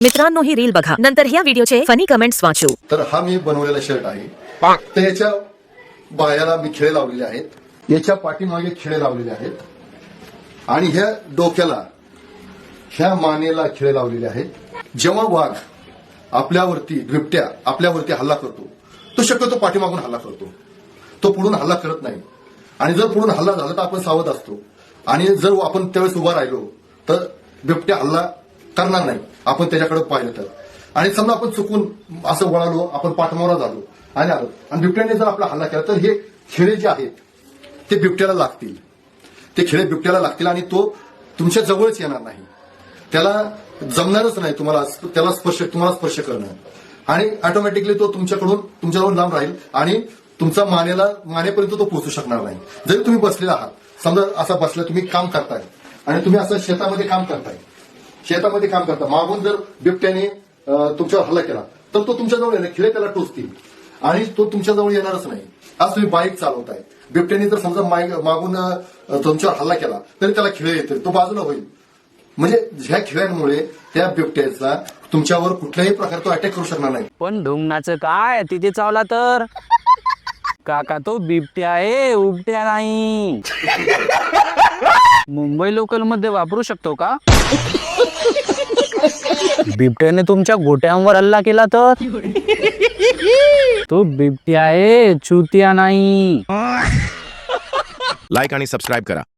मित्रांनो ही रील बघा, नंतर ह्या व्हिडिओचे फनी कमेंट्स वाचू। तर हा मी बनवलेला शर्ट आहे, तर याच्या बायाला मी खिळे लावलेले आहेत, याच्या पाठीमागे खिळे लावलेले आहेत, आणि ह्या डोक्याला ह्या मानेला खिळे लावलेले आहेत। जेव्हा वाघ आपल्यावरती बिबट्या आपल्यावरती हल्ला करतो, तो शक्यतो पाठीमागून हल्ला करतो, तो पुढून हल्ला करत नाही। आणि जर पुढून हल्ला झाला तर आपण सावध असतो, आणि जर आपण त्यावेळेस उभा राहिलो तर बिबट्या हल्ला करणार नाही, आपण त्याच्याकडे पाहिलं तर। आणि समजा आपण चुकून असं वळालो, आपण पाठमोरा झालो आणि आलो, आणि बिबट्याने जर आपला हल्ला केला तर हे खिळे जे आहेत ते बिबट्याला लागतील, ते खिळे बिबट्याला लागतील, आणि तो तुमच्या जवळच येणार नाही, त्याला जमणारच नाही तुम्हाला तुम्हाला स्पर्श करणं, आणि ऑटोमॅटिकली तो तुमच्याजवळ लांब राहील, आणि तुमचा मानेपर्यंत तो पोहोचू शकणार नाही। जरी तुम्ही बसलेला आहात, समजा असा बसला, तुम्ही काम करताय आणि तुम्ही असं शेतामध्ये काम करता, मागून जर बिबट्याने तुमच्यावर हल्ला केला तर तो तुमच्याजवळ येणार, खिळे त्याला टोचतील आणि तो तुमच्याजवळ येणारच नाही। आज तुम्ही बाईक चालवताय, बिबट्याने जर समजा मागून तुमच्यावर हल्ला केला तरी त्याला खिळे येतील, तो बाजूला होईल। म्हणजे ह्या खिळ्यांमुळे त्या बिबट्याचा तुमच्यावर कुठल्याही प्रकारचा अटॅक करू शकणार नाही। पण ढुंगणाचं काय, तिथे चावला तर काका तो बिबट्या आहे, उबट्या नाही। मुंबई लोकल मध्ये वापरू शकतो का? बिबट्याने तुमच्या गोट्यांवर हल्ला केला तर तो बिबट्या आहे, चुतिया नाही। लाईक आणि सबस्क्राईब करा।